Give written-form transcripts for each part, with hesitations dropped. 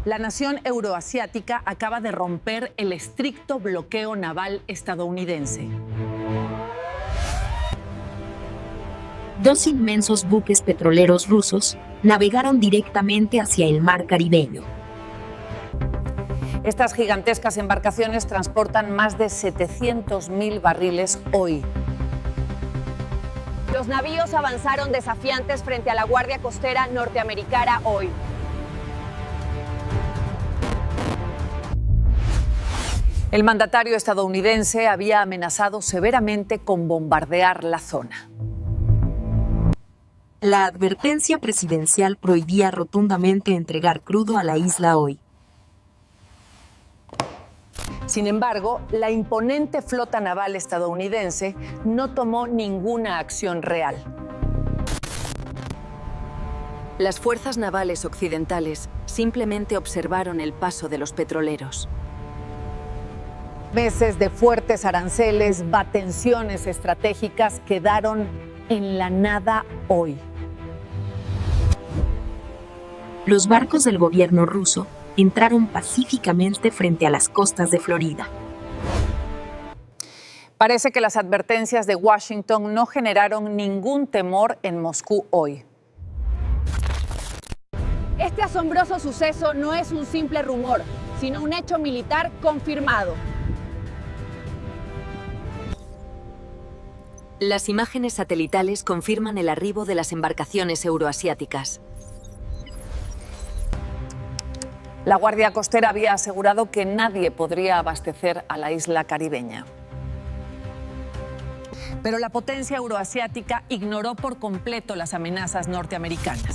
La nación euroasiática acaba de romper el estricto bloqueo naval estadounidense. Dos inmensos buques petroleros rusos navegaron directamente hacia el mar Caribeño. Estas gigantescas embarcaciones transportan más de 700.000 barriles hoy. Los navíos avanzaron desafiantes frente a la Guardia Costera norteamericana hoy. El mandatario estadounidense había amenazado severamente con bombardear la zona. La advertencia presidencial prohibía rotundamente entregar crudo a la isla hoy. Sin embargo, la imponente flota naval estadounidense no tomó ninguna acción real. Las fuerzas navales occidentales simplemente observaron el paso de los petroleros. Meses de fuertes aranceles, tensiones estratégicas quedaron en la nada hoy. Los barcos del gobierno ruso entraron pacíficamente frente a las costas de Florida. Parece que las advertencias de Washington no generaron ningún temor en Moscú hoy. Este asombroso suceso no es un simple rumor, sino un hecho militar confirmado. Las imágenes satelitales confirman el arribo de las embarcaciones euroasiáticas. La Guardia Costera había asegurado que nadie podría abastecer a la isla caribeña. Pero la potencia euroasiática ignoró por completo las amenazas norteamericanas.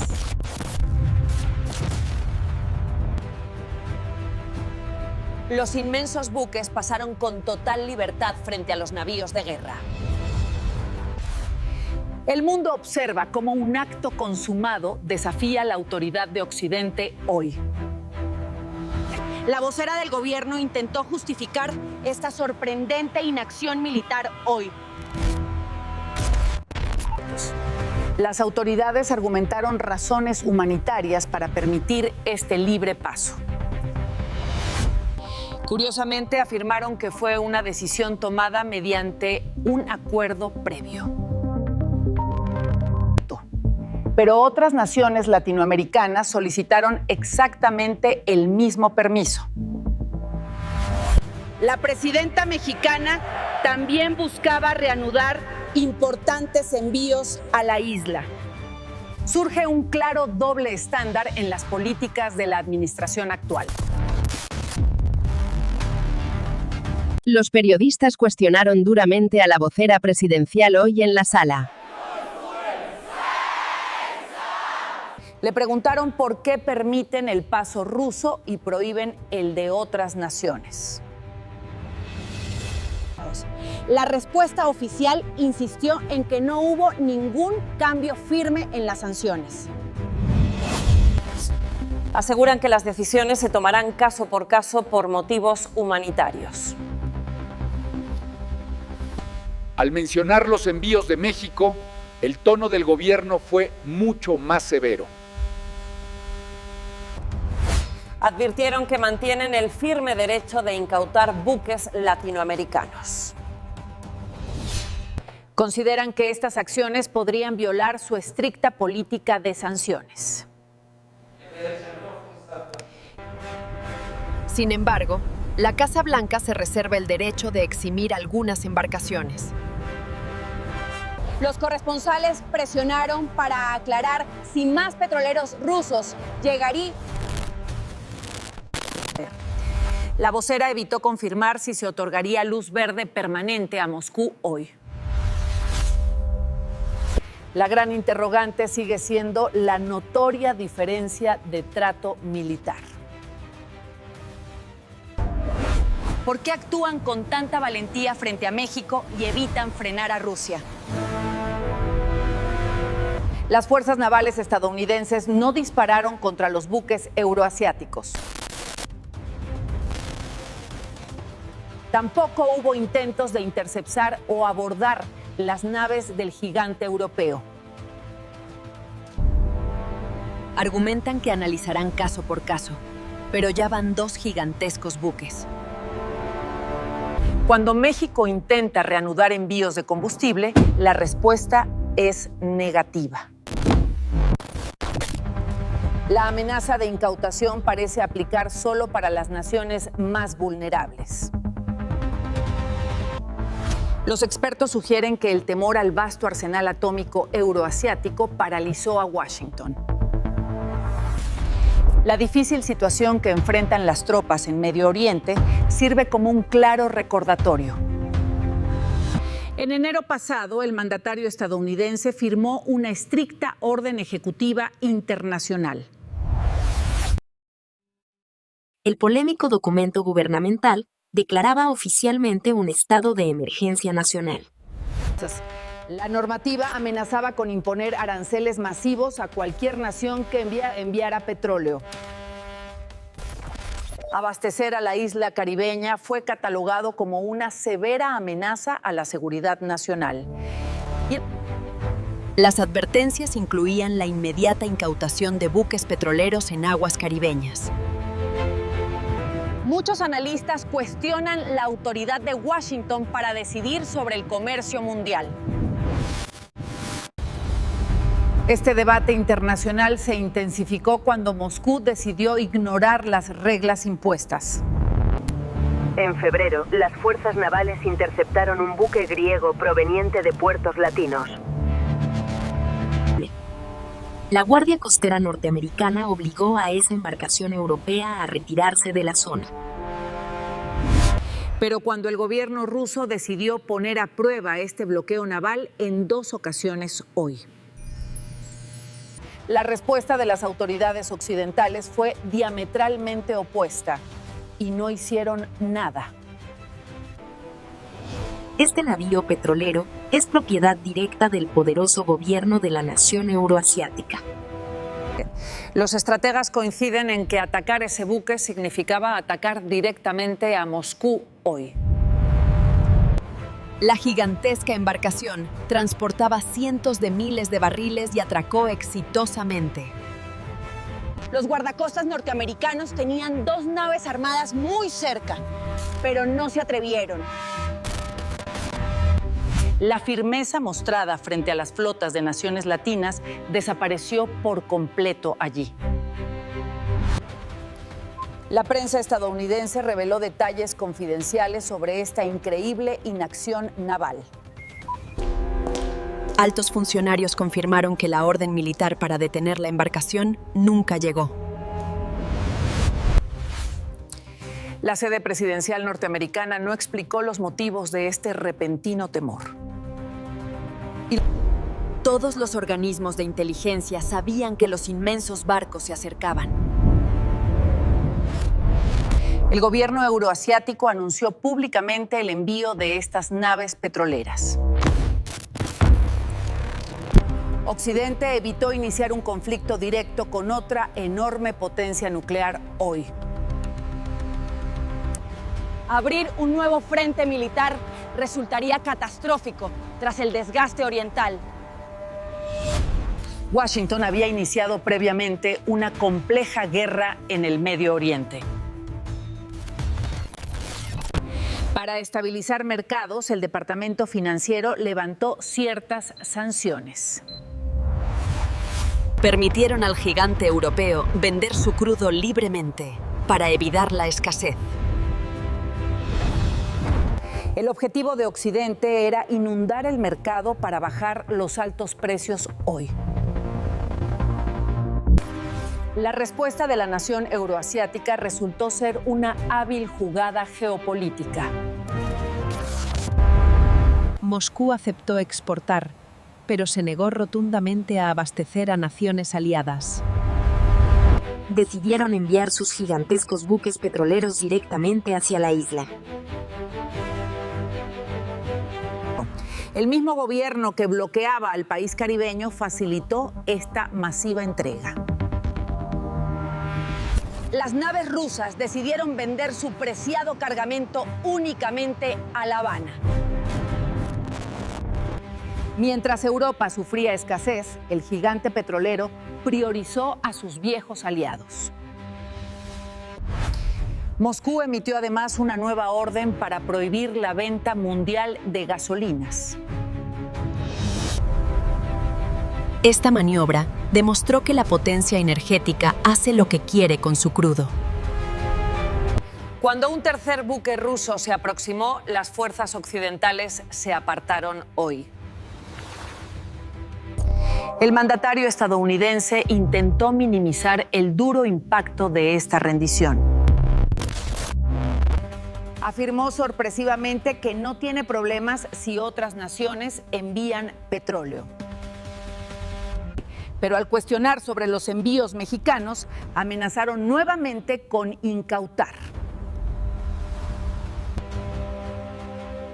Los inmensos buques pasaron con total libertad frente a los navíos de guerra. El mundo observa cómo un acto consumado desafía la autoridad de Occidente hoy. La vocera del gobierno intentó justificar esta sorprendente inacción militar hoy. Las autoridades argumentaron razones humanitarias para permitir este libre paso. Curiosamente, afirmaron que fue una decisión tomada mediante un acuerdo previo. Pero otras naciones latinoamericanas solicitaron exactamente el mismo permiso. La presidenta mexicana también buscaba reanudar importantes envíos a la isla. Surge un claro doble estándar en las políticas de la administración actual. Los periodistas cuestionaron duramente a la vocera presidencial hoy en la sala. Le preguntaron por qué permiten el paso ruso y prohíben el de otras naciones. La respuesta oficial insistió en que no hubo ningún cambio firme en las sanciones. Aseguran que las decisiones se tomarán caso por motivos humanitarios. Al mencionar los envíos de México, el tono del gobierno fue mucho más severo. Advirtieron que mantienen el firme derecho de incautar buques latinoamericanos. Consideran que estas acciones podrían violar su estricta política de sanciones. Sin embargo, la Casa Blanca se reserva el derecho de eximir algunas embarcaciones. Los corresponsales presionaron para aclarar si más petroleros rusos llegarían. La vocera evitó confirmar si se otorgaría luz verde permanente a Moscú hoy. La gran interrogante sigue siendo la notoria diferencia de trato militar. ¿Por qué actúan con tanta valentía frente a México y evitan frenar a Rusia? Las fuerzas navales estadounidenses no dispararon contra los buques euroasiáticos. Tampoco hubo intentos de interceptar o abordar las naves del gigante europeo. Argumentan que analizarán caso por caso, pero ya van 2 gigantescos buques. Cuando México intenta reanudar envíos de combustible, la respuesta es negativa. La amenaza de incautación parece aplicar solo para las naciones más vulnerables. Los expertos sugieren que el temor al vasto arsenal atómico euroasiático paralizó a Washington. La difícil situación que enfrentan las tropas en Medio Oriente sirve como un claro recordatorio. En enero pasado, el mandatario estadounidense firmó una estricta orden ejecutiva internacional. El polémico documento gubernamental declaraba oficialmente un estado de emergencia nacional. La normativa amenazaba con imponer aranceles masivos a cualquier nación que enviara petróleo. Abastecer a la isla caribeña fue catalogado como una severa amenaza a la seguridad nacional. Las advertencias incluían la inmediata incautación de buques petroleros en aguas caribeñas. Muchos analistas cuestionan la autoridad de Washington para decidir sobre el comercio mundial. Este debate internacional se intensificó cuando Moscú decidió ignorar las reglas impuestas. En febrero, las fuerzas navales interceptaron un buque griego proveniente de puertos latinos. La Guardia Costera norteamericana obligó a esa embarcación europea a retirarse de la zona. Pero cuando el gobierno ruso decidió poner a prueba este bloqueo naval en 2 ocasiones hoy. La respuesta de las autoridades occidentales fue diametralmente opuesta y no hicieron nada. Este navío petrolero es propiedad directa del poderoso gobierno de la nación euroasiática. Los estrategas coinciden en que atacar ese buque significaba atacar directamente a Moscú hoy. La gigantesca embarcación transportaba cientos de miles de barriles y atracó exitosamente. Los guardacostas norteamericanos tenían 2 naves armadas muy cerca, pero no se atrevieron. La firmeza mostrada frente a las flotas de naciones latinas desapareció por completo allí. La prensa estadounidense reveló detalles confidenciales sobre esta increíble inacción naval. Altos funcionarios confirmaron que la orden militar para detener la embarcación nunca llegó. La sede presidencial norteamericana no explicó los motivos de este repentino temor. Todos los organismos de inteligencia sabían que los inmensos barcos se acercaban. El gobierno euroasiático anunció públicamente el envío de estas naves petroleras. Occidente evitó iniciar un conflicto directo con otra enorme potencia nuclear hoy. Abrir un nuevo frente militar resultaría catastrófico tras el desgaste oriental. Washington había iniciado previamente una compleja guerra en el Medio Oriente. Para estabilizar mercados, el Departamento Financiero levantó ciertas sanciones. Permitieron al gigante europeo vender su crudo libremente para evitar la escasez. El objetivo de Occidente era inundar el mercado para bajar los altos precios hoy. La respuesta de la nación euroasiática resultó ser una hábil jugada geopolítica. Moscú aceptó exportar, pero se negó rotundamente a abastecer a naciones aliadas. Decidieron enviar sus gigantescos buques petroleros directamente hacia la isla. El mismo gobierno que bloqueaba al país caribeño facilitó esta masiva entrega. Las naves rusas decidieron vender su preciado cargamento únicamente a La Habana. Mientras Europa sufría escasez, el gigante petrolero priorizó a sus viejos aliados. Moscú emitió además una nueva orden para prohibir la venta mundial de gasolinas. Esta maniobra demostró que la potencia energética hace lo que quiere con su crudo. Cuando un tercer buque ruso se aproximó, las fuerzas occidentales se apartaron hoy. El mandatario estadounidense intentó minimizar el duro impacto de esta rendición. Afirmó sorpresivamente que no tiene problemas si otras naciones envían petróleo. Pero al cuestionar sobre los envíos mexicanos, amenazaron nuevamente con incautar.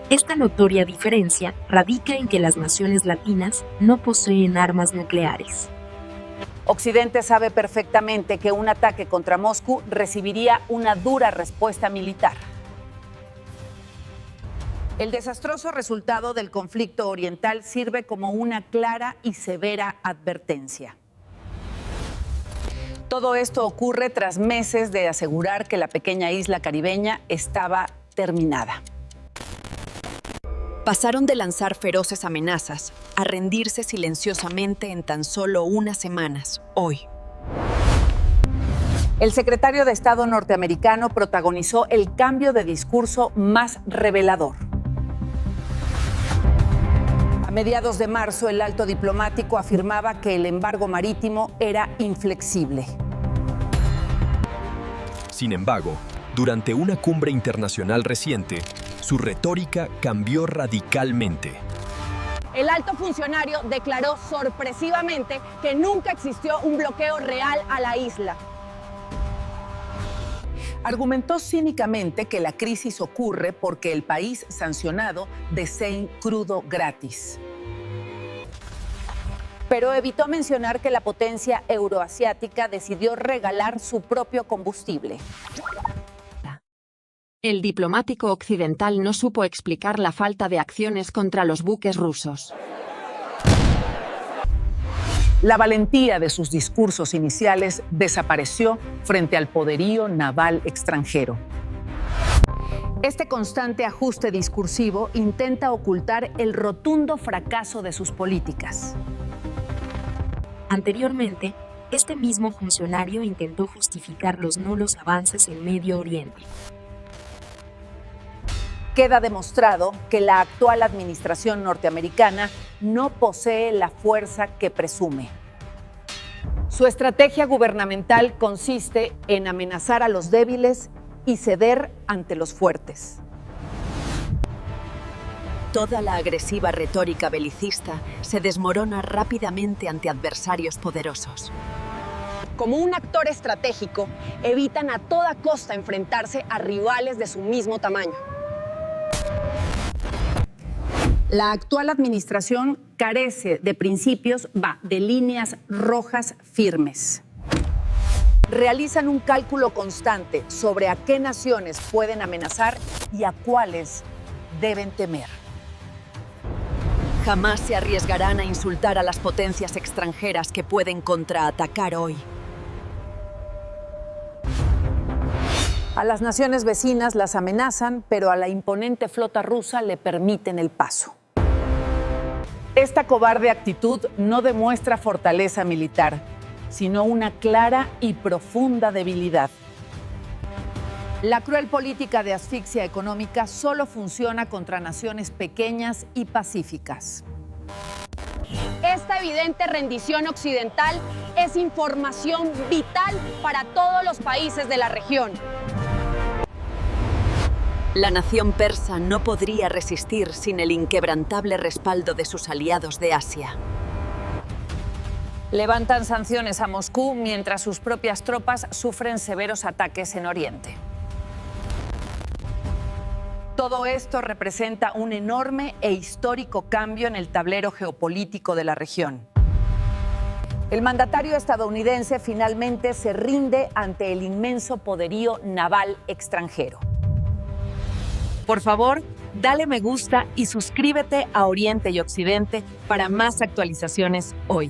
Esta notoria diferencia radica en que las naciones latinas no poseen armas nucleares. Occidente sabe perfectamente que un ataque contra Moscú recibiría una dura respuesta militar. El desastroso resultado del conflicto oriental sirve como una clara y severa advertencia. Todo esto ocurre tras meses de asegurar que la pequeña isla caribeña estaba terminada. Pasaron de lanzar feroces amenazas a rendirse silenciosamente en tan solo unas semanas, hoy. El secretario de Estado norteamericano protagonizó el cambio de discurso más revelador. A mediados de marzo, el alto diplomático afirmaba que el embargo marítimo era inflexible. Sin embargo, durante una cumbre internacional reciente, su retórica cambió radicalmente. El alto funcionario declaró sorpresivamente que nunca existió un bloqueo real a la isla. Argumentó cínicamente que la crisis ocurre porque el país sancionado desea crudo gratis. Pero evitó mencionar que la potencia euroasiática decidió regalar su propio combustible. El diplomático occidental no supo explicar la falta de acciones contra los buques rusos. La valentía de sus discursos iniciales desapareció frente al poderío naval extranjero. Este constante ajuste discursivo intenta ocultar el rotundo fracaso de sus políticas. Anteriormente, este mismo funcionario intentó justificar los nulos avances en Medio Oriente. Queda demostrado que la actual administración norteamericana no posee la fuerza que presume. Su estrategia gubernamental consiste en amenazar a los débiles y ceder ante los fuertes. Toda la agresiva retórica belicista se desmorona rápidamente ante adversarios poderosos. Como un actor estratégico, evitan a toda costa enfrentarse a rivales de su mismo tamaño. La actual administración carece de principios, de líneas rojas firmes. Realizan un cálculo constante sobre a qué naciones pueden amenazar y a cuáles deben temer. Jamás se arriesgarán a insultar a las potencias extranjeras que pueden contraatacar hoy. A las naciones vecinas las amenazan, pero a la imponente flota rusa le permiten el paso. Esta cobarde actitud no demuestra fortaleza militar, sino una clara y profunda debilidad. La cruel política de asfixia económica solo funciona contra naciones pequeñas y pacíficas. Esta evidente rendición occidental es información vital para todos los países de la región. La nación persa no podría resistir sin el inquebrantable respaldo de sus aliados de Asia. Levantan sanciones a Moscú mientras sus propias tropas sufren severos ataques en Oriente. Todo esto representa un enorme e histórico cambio en el tablero geopolítico de la región. El mandatario estadounidense finalmente se rinde ante el inmenso poderío naval extranjero. Por favor, dale me gusta y suscríbete a Oriente y Occidente para más actualizaciones hoy.